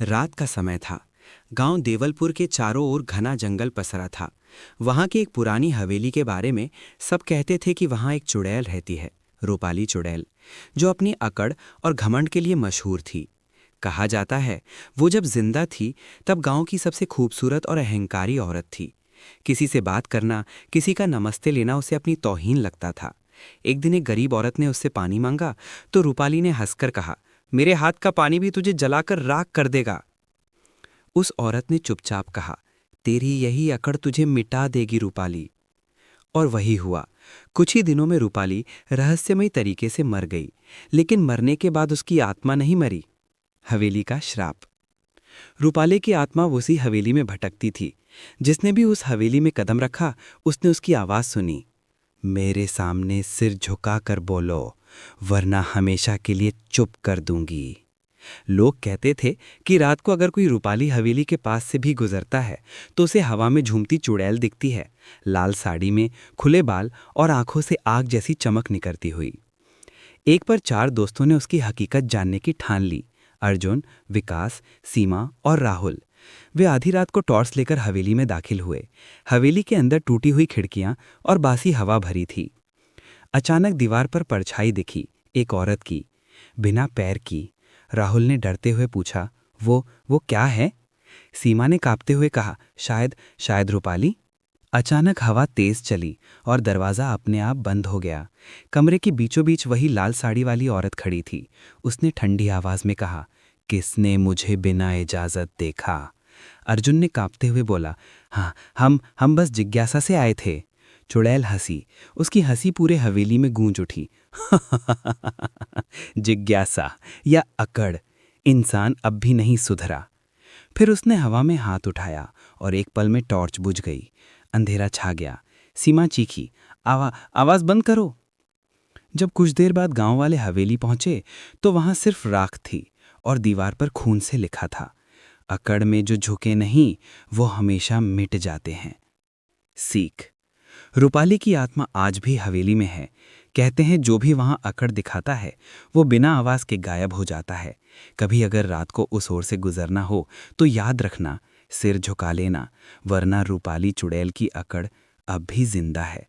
रात का समय था। गांव देवलपुर के चारों ओर घना जंगल पसरा था। वहां की एक पुरानी हवेली के बारे में सब कहते थे कि वहां एक चुड़ैल रहती है, रूपाली चुड़ैल, जो अपनी अकड़ और घमंड के लिए मशहूर थी। कहा जाता है वो जब जिंदा थी तब गांव की सबसे खूबसूरत और अहंकारी औरत थी। किसी से बात करना, किसी का नमस्ते लेना उसे अपनी तौहीन लगता था। एक दिन एक गरीब औरत ने उससे पानी मांगा तो रूपाली ने हंसकर कहा, मेरे हाथ का पानी भी तुझे जलाकर राख कर देगा। उस औरत ने चुपचाप कहा, तेरी यही अकड़ तुझे मिटा देगी रूपाली। और वही हुआ। कुछ ही दिनों में रूपाली रहस्यमयी तरीके से मर गई, लेकिन मरने के बाद उसकी आत्मा नहीं मरी। हवेली का श्राप। रूपाली की आत्मा उसी हवेली में भटकती थी। जिसने भी उस हवेली में कदम रखा उसने उसकी आवाज सुनी, मेरे सामने सिर झुकाकर बोलो, वरना हमेशा के लिए चुप कर दूंगी। लोग कहते थे कि रात को अगर कोई रूपाली हवेली के पास से भी गुजरता है तो उसे हवा में झूमती चुड़ैल दिखती है, लाल साड़ी में, खुले बाल और आंखों से आग जैसी चमक निकलती हुई। एक पर चार दोस्तों ने उसकी हकीकत जानने की ठान ली। अर्जुन, विकास, सीमा और राहुल। वे आधी रात को टॉर्च लेकर हवेली में दाखिल हुए। हवेली के अंदर टूटी हुई खिड़कियां और बासी हवा भरी थी। अचानक दीवार पर परछाई दिखी, एक औरत की, बिना पैर की। राहुल ने डरते हुए पूछा, वो क्या है? सीमा ने कांपते हुए कहा, शायद शायद रूपाली। अचानक हवा तेज चली और दरवाजा अपने आप बंद हो गया। कमरे के बीचों बीच वही लाल साड़ी वाली औरत खड़ी थी। उसने ठंडी आवाज में कहा, किसने मुझे बिना इजाजत देखा? अर्जुन ने कांपते हुए बोला, हाँ, हम बस जिज्ञासा से आए थे। चुड़ैल हंसी। उसकी हंसी पूरे हवेली में गूंज उठी। जिज्ञासा या अकड़, इंसान अब भी नहीं सुधरा। फिर उसने हवा में हाथ उठाया और एक पल में टॉर्च बुझ गई। अंधेरा छा गया। सीमा चीखी, आवाज बंद करो। जब कुछ देर बाद गांव वाले हवेली पहुंचे तो वहां सिर्फ राख थी और दीवार पर खून से लिखा था, अकड़ में जो झुके नहीं वो हमेशा मिट जाते हैं। सीख। रूपाली की आत्मा आज भी हवेली में है। कहते हैं जो भी वहां अकड़ दिखाता है वो बिना आवाज के गायब हो जाता है। कभी अगर रात को उस ओर से गुजरना हो तो याद रखना, सिर झुका लेना, वरना रूपाली चुड़ैल की अकड़ अब भी जिंदा है।